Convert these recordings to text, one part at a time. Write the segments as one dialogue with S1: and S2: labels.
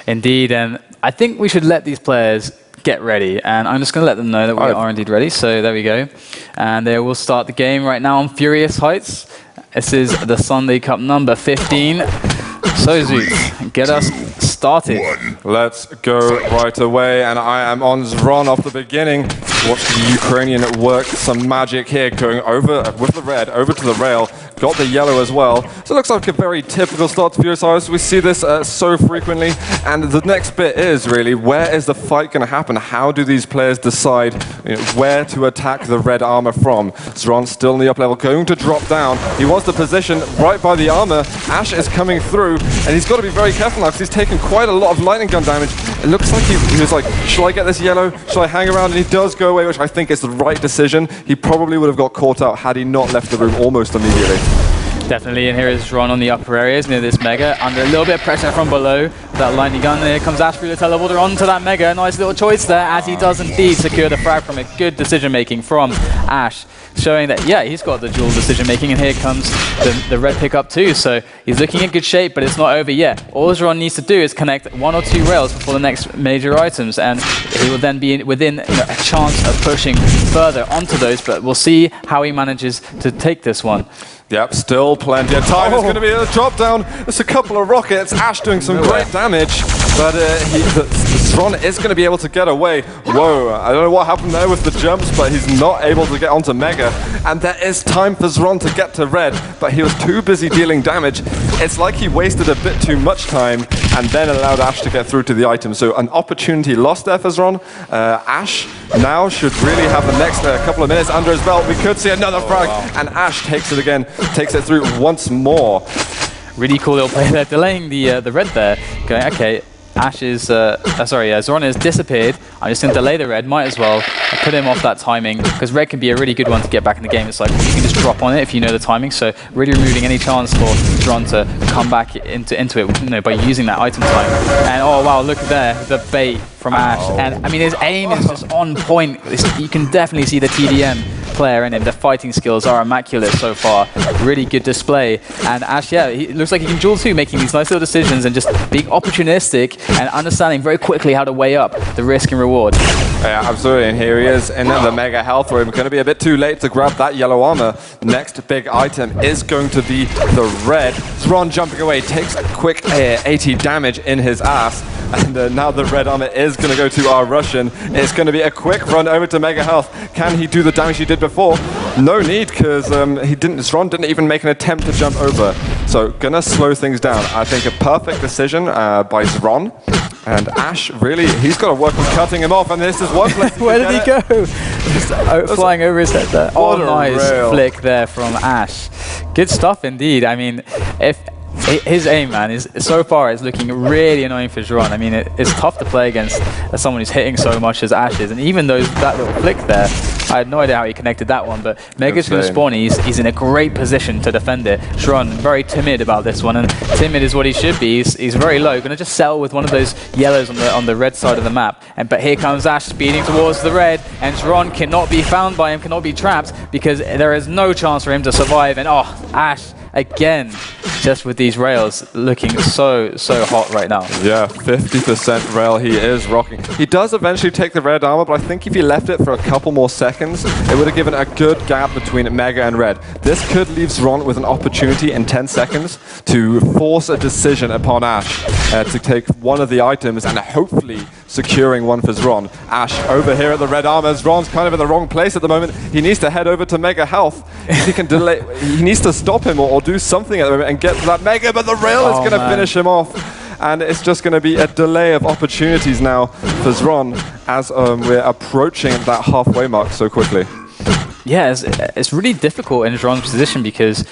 S1: Indeed, and I think we should let these players get ready, and I'm just going to let them know that we are indeed ready. So there we go, and they will start the game right now on Furious Heights. This is the Sunday Cup number 15. So Zoot, get us started.
S2: Let's go right away, and I am on Xron off the beginning. Watch the Ukrainian work some magic here, going over with the red, over to the rail, got the yellow as well. So it looks like a very typical start to Furious Heights. We see this so frequently, and the next bit is really, where is the fight going to happen? How do these players decide where to attack the red armor from? Xron still in the up level, going to drop down. He wants the position right by the armor. Ash is coming through, and he's got to be very careful now because he's taken quite a lot of lightning gun damage. It looks like he was like, shall I get this yellow? Shall I hang around? And he does go away, which I think is the right decision. He probably would have got caught out had he not left the room almost immediately.
S1: Definitely, and here is Xron on the upper areas near this Mega, under a little bit of pressure from below. That lightning gun, there comes Ash through the teleporter onto that Mega. Nice little choice there, as he does indeed secure the frag from a good decision making from Ash, showing that, yeah, he's got the dual decision making, and here comes the red pickup too. So he's looking in good shape, but it's not over yet. All Xron needs to do is connect 1 or 2 rails before the next major items, and he will then be within a chance of pushing further onto those, but we'll see how he manages to take this one.
S2: Yep, still plenty of time. It's going to be a drop down. There's a couple of rockets. Ash doing some great damage, but Xron is going to be able to get away. Whoa, I don't know what happened there with the jumps, but he's not able to get onto Mega. And there is time for Xron to get to red, but he was too busy dealing damage. It's like he wasted a bit too much time and then allowed Ash to get through to the item. So an opportunity lost there for Xron. Ash now should really have the next couple of minutes under his belt. We could see another frag, and Ash takes it again, takes it through once more.
S1: Really cool little play there, delaying the red there. Going, okay, Ash is, Xron has disappeared. I'm just going to delay the red, might as well. I put him off that timing, because red can be a really good one to get back in the game. It's like, you can just drop on it if you know the timing, so really removing any chance for Xron to come back into it, by using that item time. And oh wow, look there, the bait from Ash. And I mean, his aim is just on point. You can definitely see the TDM player in him. The fighting skills are immaculate so far. Really good display. And Ash, yeah, he looks like he can duel too, making these nice little decisions and just being opportunistic and understanding very quickly how to weigh up the risk and reward.
S2: Yeah, absolutely. And here he is in the Mega Health Room. Going to be a bit too late to grab that yellow armor. Next big item is going to be the red. Xron jumping away, takes a quick 80 damage in his ass. And now the red armor is going to go to our Russian. It's going to be a quick run over to Mega Health. Can he do the damage he did before? No need, because Xron didn't even make an attempt to jump over. So gonna slow things down. I think a perfect decision by Xron. And Ash, really, he's got to work on cutting him off, and this is one place.
S1: Where did he go? Just flying over his head there. Oh, nice flick there from Ash. Good stuff indeed. I mean, his aim, man, is so far it's looking really annoying for Xron. I mean, it's tough to play against someone who's hitting so much as Ash is, and even though that little flick there, I had no idea how he connected that one, but Mega's going to spawn. He's in a great position to defend it. Xron very timid about this one, and timid is what he should be. He's very low, going to just settle with one of those yellows on the red side of the map. But here comes Ash speeding towards the red, and Xron cannot be found by him, cannot be trapped, because there is no chance for him to survive. And oh, Ash again, just with these rails looking so hot right now.
S2: Yeah, 50% rail he is rocking. He does eventually take the red armor, but I think if he left it for a couple more seconds, it would have given a good gap between Mega and red. This could leave Xron with an opportunity in 10 seconds to force a decision upon Ash to take one of the items and hopefully securing one for Xron. Ash over here at the red armor. Xron's kind of in the wrong place at the moment. He needs to head over to Mega Health. He can delay. He needs to stop him or do something at the moment and get to that Mega, but the rail is going to finish him off. And it's just going to be a delay of opportunities now for Xron as we're approaching that halfway mark so quickly.
S1: Yeah, it's really difficult in Xron's position because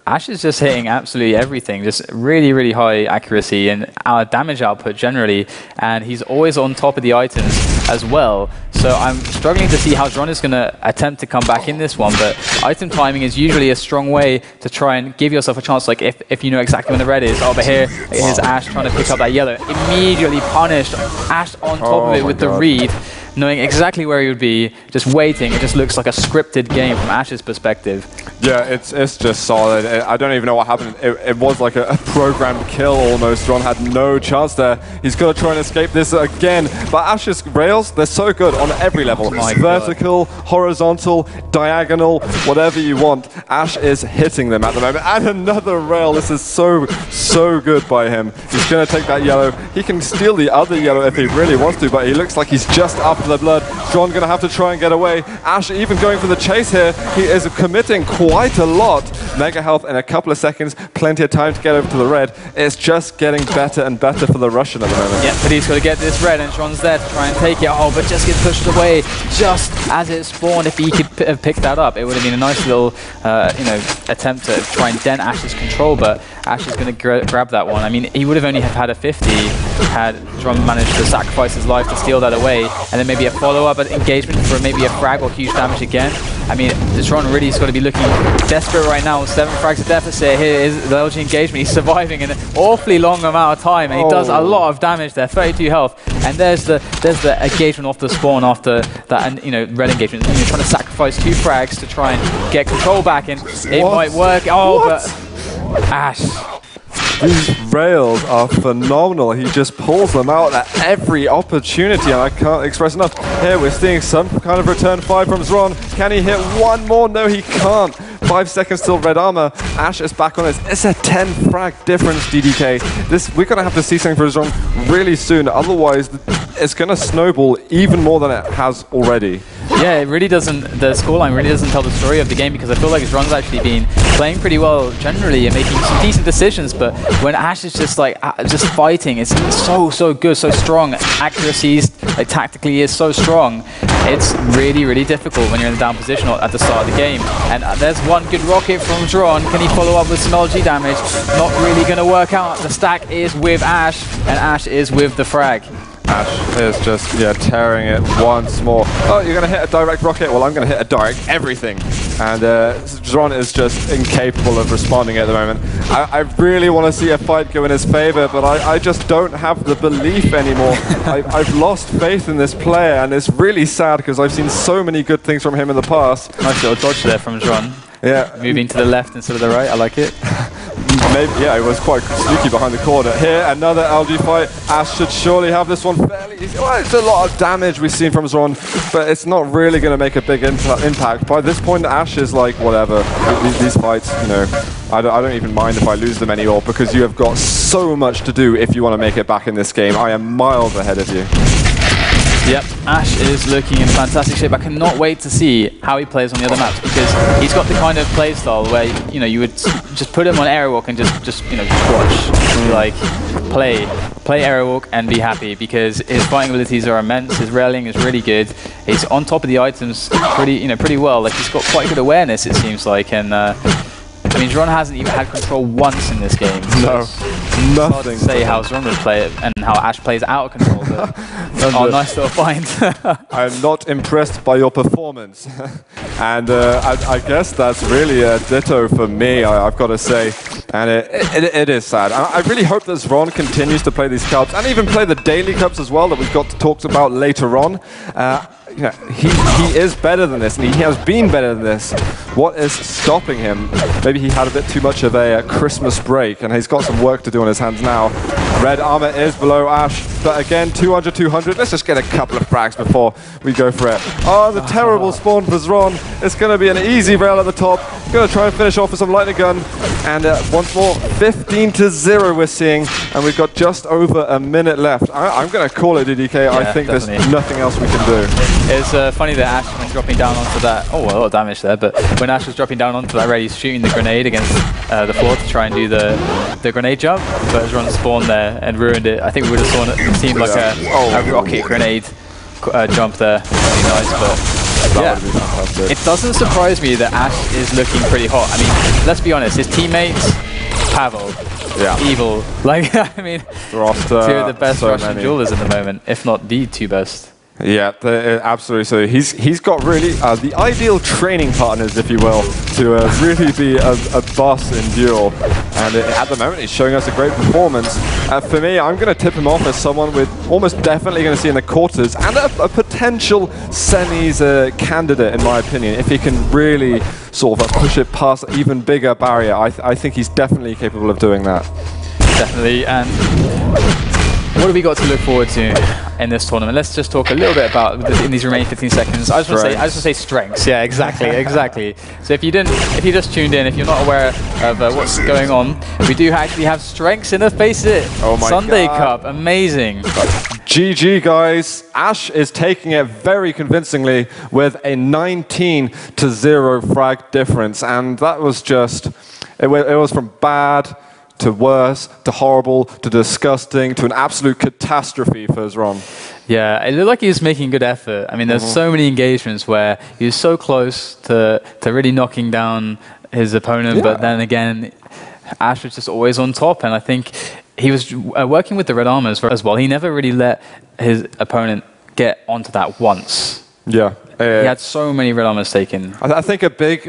S1: Ash is just hitting absolutely everything, just really high accuracy and our damage output generally, and he's always on top of the items as well. So I'm struggling to see how Xron is going to attempt to come back in this one, but item timing is usually a strong way to try and give yourself a chance, like if you know exactly when the red is. Over here is Ash trying to pick up that yellow. Immediately punished. Ash on top of it with the read. knowing exactly where he would be, just waiting. It just looks like a scripted game from Ash's perspective.
S2: Yeah, it's just solid. I don't even know what happened. It was like a programmed kill almost. Ron had no chance there. He's got to try and escape this again. But Ash's rails, they're so good on every level. Vertical, horizontal, diagonal, whatever you want. Ash is hitting them at the moment. And another rail. This is so good by him. He's going to take that yellow. He can steal the other yellow if he really wants to, but he looks like he's just after the blood. Xron going to have to try and get away. Ash even going for the chase here. He is committing quite a lot. Mega health in a couple of seconds. Plenty of time to get over to the red. It's just getting better and better for the Russian at the moment.
S1: Yeah, but he's got to get this red, and Xron's there to try and take it. Oh, but just gets pushed away just as it spawned. If he could have picked that up, it would have been a nice little attempt to try and dent Ash's control, but Ash is going to grab that one. I mean, he would have only have had a 50 had Xron managed to sacrifice his life to steal that away, and then maybe a follow-up engagement for maybe a frag or huge damage again. I mean, Xron really has got to be looking desperate right now. 7 frags of deficit. Here is the LG engagement. He's surviving in an awfully long amount of time, and he does a lot of damage there. 32 health, and there's the engagement off the spawn after that, and red engagement. And you're trying to sacrifice 2 frags to try and get control back, and it might work. Oh, but Ash.
S2: These rails are phenomenal. He just pulls them out at every opportunity, and I can't express enough. Here we're seeing some kind of return 5 from Xron. Can he hit one more? No, he can't. 5 seconds till red armor. Ash is back on this. It's a 10 frag difference, DDK. We're going to have to see something for Xron really soon. Otherwise, it's going to snowball even more than it has already.
S1: Yeah, it really doesn't, the scoreline really doesn't tell the story of the game, because I feel like Xron's actually been playing pretty well generally and making some decent decisions, but when Ash is just like, just fighting, it's so good, so strong. Accuracy like tactically is so strong. It's really difficult when you're in the down position at the start of the game. And there's one good rocket from Xron. Can he follow up with some LG damage? Not really going to work out. The stack is with Ash, and Ash is with the frag.
S2: Ash is just, tearing it once more. Oh, you're going to hit a direct rocket? Well, I'm going to hit a direct everything. And Xron is just incapable of responding at the moment. I really want to see a fight go in his favor, but I just don't have the belief anymore. I've lost faith in this player, and it's really sad because I've seen so many good things from him in the past.
S1: Nice little dodge there from Xron.
S2: Yeah.
S1: Moving to the left instead of the right, I like it.
S2: Maybe, yeah, it was quite sneaky behind the corner. Here, another LG fight. Ash should surely have this one fairly easy. Well, it's a lot of damage we've seen from Xron, but it's not really going to make a big impact. By this point, Ash is like, whatever. These fights, I don't even mind if I lose them anymore, because you have got so much to do if you want to make it back in this game. I am miles ahead of you.
S1: Yep, Ash is looking in fantastic shape. I cannot wait to see how he plays on the other maps, because he's got the kind of play style where you would just put him on airwalk and just watch, like play airwalk and be happy, because his fighting abilities are immense. His railing is really good. He's on top of the items pretty well. Like, he's got quite good awareness, it seems like, and I mean, Xron hasn't even had control once in this game.
S2: No, nothing.
S1: Hard to say how Xron would play it and how Ash plays out of control. But oh, nice little find.
S2: I'm not impressed by your performance. And I guess that's really a ditto for me, I've got to say. And it is sad. I really hope that Xron continues to play these cups, and even play the daily cups as well that we've got to talk about later on. He is better than this, and he has been better than this. What is stopping him? Maybe he had a bit too much of a Christmas break, and he's got some work to do on his hands now. Red armor is below Ash, but again, 200, 200. Let's just get a couple of frags before we go for it. Oh, the terrible spawn for Xron. It's going to be an easy rail at the top. Going to try and finish off with some lightning gun. And once more, 15-0 we're seeing, and we've got just over a minute left. I'm going to call it, DDK. Yeah, I think definitely. There's nothing else we can do.
S1: It's funny that Ash, when dropping down onto that, a lot of damage there, but when Ash was dropping down onto that red, he's shooting the grenade against the floor to try and do the grenade jump, but Xron spawned there and ruined it. I think we would have seen like a rocket grenade jump there. Really nice, but yeah, it doesn't surprise me that Ash is looking pretty hot. I mean, let's be honest, his teammates, Pavel, Evil, like, I mean, two of the best Russian duelists at the moment, if not the 2 best.
S2: Yeah, absolutely. So he's got really the ideal training partners, if you will, to really be a boss in Duel. And at the moment, he's showing us a great performance. For me, I'm going to tip him off as someone with almost definitely going to see in the quarters and a potential semis candidate, in my opinion, if he can really sort of push it past an even bigger barrier. I think he's definitely capable of doing that.
S1: Definitely. And what have we got to look forward to in this tournament? Let's just talk a little bit about in these remaining 15 seconds. I just want to say strengths. Yeah, exactly, exactly. So if you just tuned in, if you're not aware of what's going on, we do actually have strengths in the FACEIT Sunday Cup. Amazing.
S2: GG, guys. Ash is taking it very convincingly with a 19-0 frag difference, and that was just it was from bad to worse, to horrible, to disgusting, to an absolute catastrophe for Xron.
S1: Yeah, it looked like he was making good effort. I mean, there's so many engagements where he was so close to really knocking down his opponent, but then again, Ash was just always on top, and I think he was working with the red armors as well. He never really let his opponent get onto that once.
S2: Yeah.
S1: He had so many red armors taken.
S2: I think a big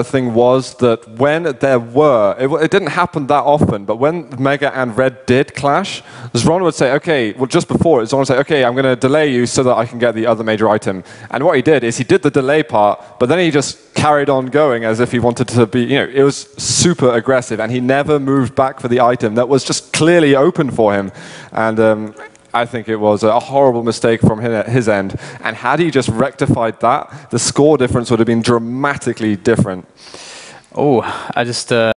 S2: thing was that when there were, it didn't happen that often, but when Mega and Red did clash, Xron would say, okay, well just before, Xron would say, okay, I'm going to delay you so that I can get the other major item. And what he did is he did the delay part, but then he just carried on going as if he wanted to be, it was super aggressive, and he never moved back for the item that was just clearly open for him. And I think it was a horrible mistake from him at his end. And had he just rectified that, the score difference would have been dramatically different.
S1: Oh, I just...